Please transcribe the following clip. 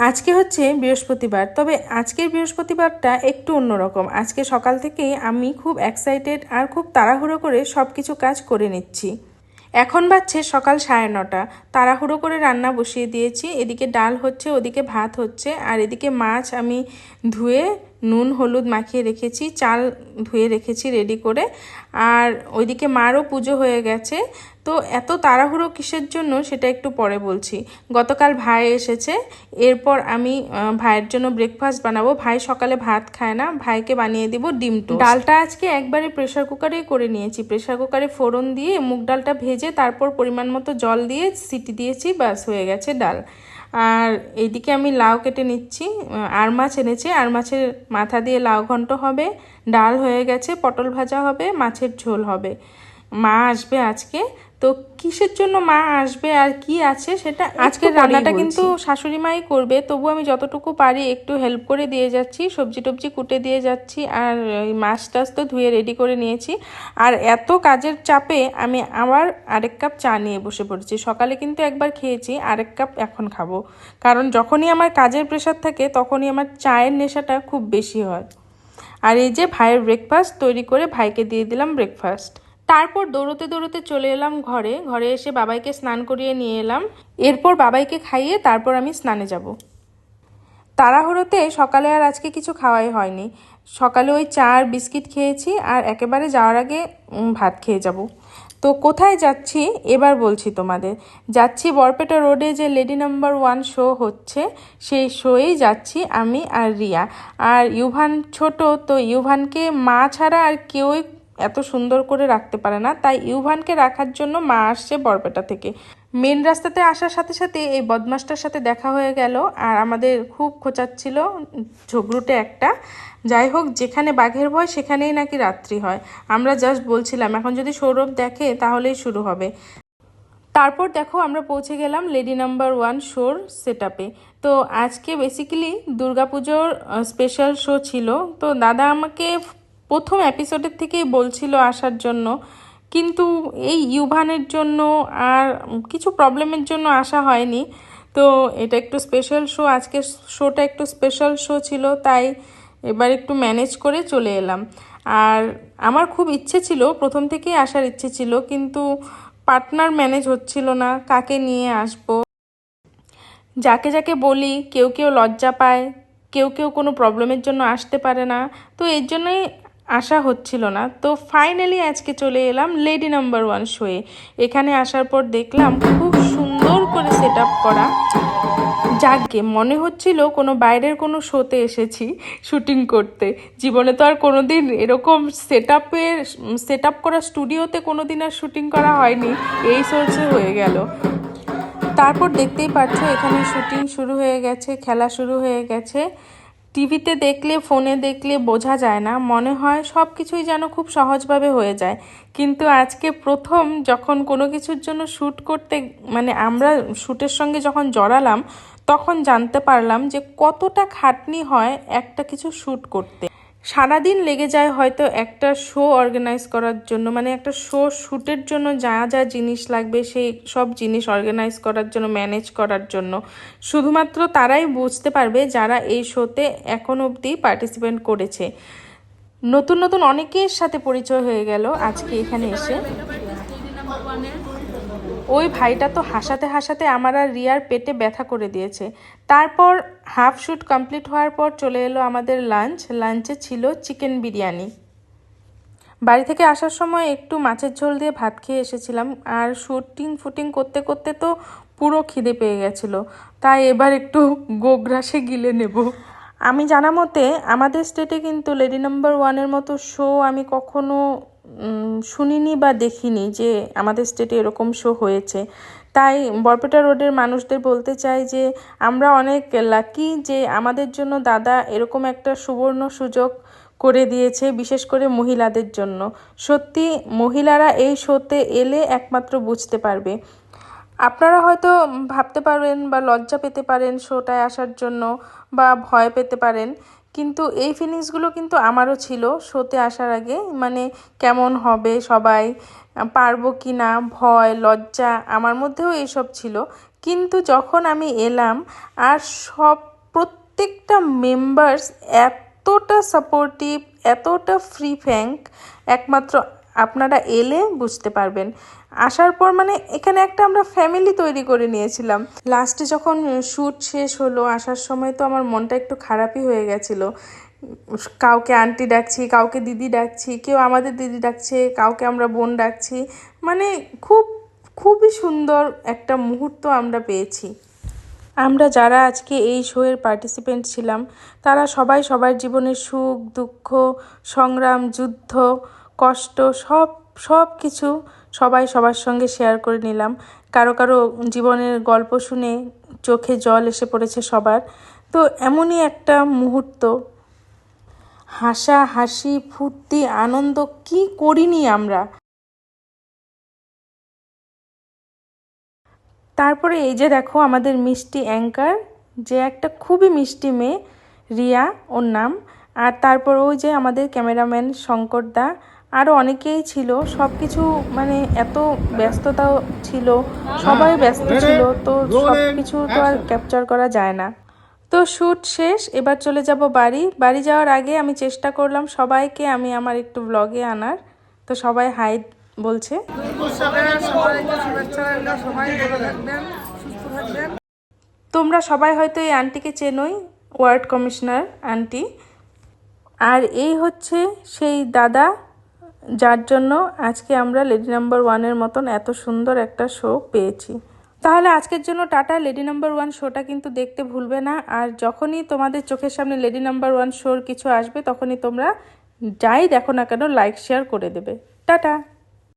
আজকে হচ্ছে বৃহস্পতিবার, তবে আজকের বৃহস্পতিবারটা একটু অন্যরকম। আজকে সকাল থেকেই আমি খুব এক্সাইটেড আর খুব তাড়াহুড়ো করে সব কিছু কাজ করে নিচ্ছি। এখন বাজছে সকাল 9:30। তাড়াহুড়ো করে রান্না বসিয়ে দিয়েছি। এদিকে ডাল হচ্ছে, ওদিকে ভাত হচ্ছে, আর এদিকে মাছ আমি ধুয়ে নুন হলুদ মাখিয়ে রেখেছি, চাল ধুয়ে রেখেছি রেডি করে। আর ওইদিকে মারও পুজো হয়ে গেছে। তো এত তাড়াহুড়ো কিসের জন্য সেটা একটু পরে বলছি। গতকাল ভাই এসেছে, এরপর আমি ভাইয়ের জন্য ব্রেকফাস্ট বানাবো। ভাই সকালে ভাত খায় না, ভাইকে বানিয়ে দিব ডিম টোস্ট। ডালটা আজকে একবারে প্রেশার কুকারেই করে নিয়েছি। প্রেশার কুকারে ফোড়ন দিয়ে মুগ ডালটা ভেজে তারপর পরিমাণ মতো জল দিয়ে সিটি দিয়েছি, ব্যাস হয়ে গেছে ডাল। আর এইদিকে আমি লাউ কেটে নিচ্ছি। আর মাছ এনেছে, আর মাছের মাথা দিয়ে লাউ ঘন্ট হবে। ডাল হয়ে গেছে, পটল ভাজা হবে, মাছের ঝোল হবে। মা আসবে আজকে, তো কিসের জন্য মা আসবে আর কি আছে সেটা আজকের রান্নাটা কিন্তু শাশুড়ি মাই করবে। তবু আমি যতটুকু পারি একটু হেল্প করে দিয়ে যাচ্ছি, সবজি টবজি কুটে দিয়ে যাচ্ছি। আর মাছ টাছ তো ধুয়ে রেডি করে নিয়েছি। আর এত কাজের চাপে আমি আবার আরেক কাপ চা নিয়ে বসে পড়েছি। সকালে কিন্তু একবার খেয়েছি, আরেক কাপ এখন খাবো। কারণ যখনই আমার কাজের প্রেশার থাকে তখনই আমার চায়ের নেশাটা খুব বেশি হয়। আর এই যে ভাইয়ের ব্রেকফাস্ট তৈরি করে ভাইকে দিয়ে দিলাম ব্রেকফাস্ট। তারপর দৌড়তে দৌড়তে চলে এলাম ঘরে। ঘরে এসে বাবাইকে স্নান করিয়ে নিয়ে এলাম। এরপর বাবাইকে খাইয়ে তারপর আমি স্নানে যাব। তাড়াহুড়োতে সকালে আর আজকে কিছু খাওয়াই হয়নি। সকালে ওই চা আর বিস্কিট খেয়েছি, আর একেবারে যাওয়ার আগে ভাত খেয়ে যাব। তো কোথায় যাচ্ছি এবার বলছি তোমাদের। যাচ্ছি বরপেটা রোডে যে লেডি নাম্বার 1 শো হচ্ছে, সেই শোয়েই যাচ্ছি আমি আর রিয়া। আর ইউভান ছোট, তো ইউভানকে মা ছাড়া আর কেউই এত সুন্দর করে রাখতে পারে না, তাই ইউভানকে রাখার জন্য মা আসছে বরপেটা থেকে। মেন রাস্তাতে আসার সাথে সাথে এই বদমাসটার সাথে দেখা হয়ে গেল, আর আমাদের খুব খোঁচাচ্ছিল, ঝগড়ুটে একটা। যাই হোক, যেখানে বাঘের ভয় সেখানেই নাকি রাত্রি হয়। আমরা জাস্ট বলছিলাম এখন যদি সৌরভ দেখে তাহলেই শুরু হবে। তারপর দেখো আমরা পৌঁছে গেলাম লেডি নাম্বার 1 শোর সেট আপে। তো আজকে বেসিক্যালি দুর্গাপুজোর স্পেশাল শো ছিল। তো দাদা আমাকে প্রথম এপিসোডের থেকেই বলছিল আসার জন্য, কিন্তু এই ইউভানের জন্য আর কিছু প্রবলেমের জন্য আসা হয়নি। তো এটা একটু স্পেশাল শো, আজকের শোটা একটু স্পেশাল শো ছিল, তাই এবার একটু ম্যানেজ করে চলে এলাম। আর আমার খুব ইচ্ছে ছিল, প্রথম থেকেই আসার ইচ্ছে ছিল, কিন্তু পার্টনার ম্যানেজ হচ্ছিল না, কাকে নিয়ে আসবো। যাকে যাকে বলি কেউ কেউ লজ্জা পায়, কেউ কেউ কোনো প্রবলেমের জন্য আসতে পারে না, তো এর জন্যই আসা হচ্ছিল না। তো ফাইনালি আজকে চলে এলাম লেডি নাম্বার 1 শোয়ে। এখানে আসার পর দেখলাম খুব সুন্দর করে সেট আপ করা। যাকগে, মনে হচ্ছিল কোনো বাইরের কোনো শোতে এসেছি শুটিং করতে। জীবনে তো আর কোনোদিন এরকম সেট আপ করা স্টুডিওতে কোনোদিন আর শুটিং করা হয়নি, এই সোর্সে হয়ে গেল। তারপর দেখতেই পাচ্ছ এখানে শুটিং শুরু হয়ে গেছে, খেলা শুরু হয়ে গেছে। টিভিতে দেখলে ফোনে দেখলে বোঝা যায় না, মনে হয় সব কিছুই যেন খুব সহজভাবে হয়ে যায়। কিন্তু আজকে প্রথম যখন কোনো কিছুর জন্য শ্যুট করতে, মানে আমরা শ্যুটের সঙ্গে যখন জড়ালাম, তখন জানতে পারলাম যে কতটা খাটনি হয় একটা কিছু শ্যুট করতে। সারাদিন লেগে যায় হয়তো একটা শো অর্গানাইজ করার জন্য, মানে একটা শো শ্যুটের জন্য যা যা জিনিস লাগবে সেই সব জিনিস অর্গানাইজ করার জন্য, ম্যানেজ করার জন্য। শুধুমাত্র তারাই বুঝতে পারবে যারা এই শোতে এখন অবধি পার্টিসিপেট করেছে। নতুন নতুন অনেকের সাথে পরিচয় হয়ে গেল আজকে এখানে এসে। ওই ভাইটা তো হাসাতে হাসাতে আমার আর রিয়ার পেটে ব্যথা করে দিয়েছে। তারপর হাফ শ্যুট কমপ্লিট হওয়ার পর চলে এলো আমাদের লাঞ্চ। লাঞ্চে ছিল চিকেন বিরিয়ানি। বাড়ি থেকে আসার সময় একটু মাছের ঝোল দিয়ে ভাত খেয়ে এসেছিলাম, আর ফুটিং করতে করতে তো পুরো খিদে পেয়ে গেছিলো, তাই এবার একটু গোগ্রাসে গিলে নেব। আমি জানা মতে আমাদের স্টেটে কিন্তু লেডি নাম্বার 1-এর মতো শো আমি কখনো শুনিনি বা দেখিনি যে আমাদের স্টেটে এরকম শো হয়েছে। তাই বরপেটা রোডের মানুষদের বলতে চাই যে আমরা অনেক লাকি যে আমাদের জন্য দাদা এরকম একটা সুবর্ণ সুযোগ করে দিয়েছে, বিশেষ করে মহিলাদের জন্য। সত্যি মহিলারা এই শোতে এলে একমাত্র বুঝতে পারবে। আপনারা হয়তো ভাবতে পারবেন বা লজ্জা পেতে পারেন শোটায় আসার জন্য, বা ভয় পেতে পারেন, কিন্তু এই ফিলিংসগুলো কিন্তু আমারও ছিল শোতে আসার আগে। মানে কেমন হবে সবাই, পারবো কি না, ভয় লজ্জা আমার মধ্যেও এইসব ছিল। কিন্তু যখন আমি এলাম আর সব প্রত্যেকটা মেম্বার্স এতটা সাপোর্টিভ, এতটা ফ্রি ফ্র্যাঙ্ক, একমাত্র আপনারা এলে বুঝতে পারবেন। আসার পর মানে এখানে একটা আমরা ফ্যামিলি তৈরি করে নিয়েছিলাম। লাস্টে যখন শ্যুট শেষ হলো, আসার সময় তো আমার মনটা একটু খারাপই হয়ে গেছিলো। কাউকে আন্টি ডাকছি, কাউকে দিদি ডাকছি, কেউ আমাদের দিদি ডাকছে, কাউকে আমরা বোন ডাকছি, মানে খুবই সুন্দর একটা মুহূর্ত আমরা পেয়েছি। আমরা যারা আজকে এই শোয়ের পার্টিসিপেন্ট ছিলাম তারা সবাই সবার জীবনের সুখ দুঃখ, সংগ্রাম, যুদ্ধ, কষ্ট সব কিছু সবাই সবার সঙ্গে শেয়ার করে নিলাম। কারো কারো জীবনের গল্প শুনে চোখে জল এসে পড়েছে সবার। তো এমনই একটা মুহূর্ত, হাসি ফুর্তি আনন্দ কি করিনি আমরা। তারপরে এই যে দেখো আমাদের মিষ্টি অ্যাঙ্কার, যে একটা খুবই মিষ্টি মেয়ে, রিয়া ওর নাম। আর তারপর ওই যে আমাদের ক্যামেরাম্যান শঙ্করদা, আরও অনেকেই ছিল। সব কিছু মানে এত ব্যস্ততা ছিল, সবাই ব্যস্ত ছিল, তো সব কিছু তো আর ক্যাপচার করা যায় না। তো শ্যুট শেষ, এবার চলে যাব বাড়ি যাওয়ার আগে আমি চেষ্টা করলাম সবাইকে আমি আমার একটু ব্লগে আনার। তো সবাই হাই বলছে। তোমরা সবাই হয়তো এই আন্টিকে চেনোই, ওয়ার্ড কমিশনার আন্টি। আর এই হচ্ছে সেই দাদা যার জন্য আজকে আমরা লেডি নাম্বার 1-এর মতন এত সুন্দর একটা শো পেয়েছি। তাহলে আজকের জন্য টাটা। লেডি নাম্বার 1 শোটা কিন্তু দেখতে ভুলবে না। আর যখনই তোমাদের চোখের সামনে লেডি নাম্বার 1 শোর কিছু আসবে তখনই তোমরা যাই দেখো না কেন লাইক শেয়ার করে দেবে। টাটা।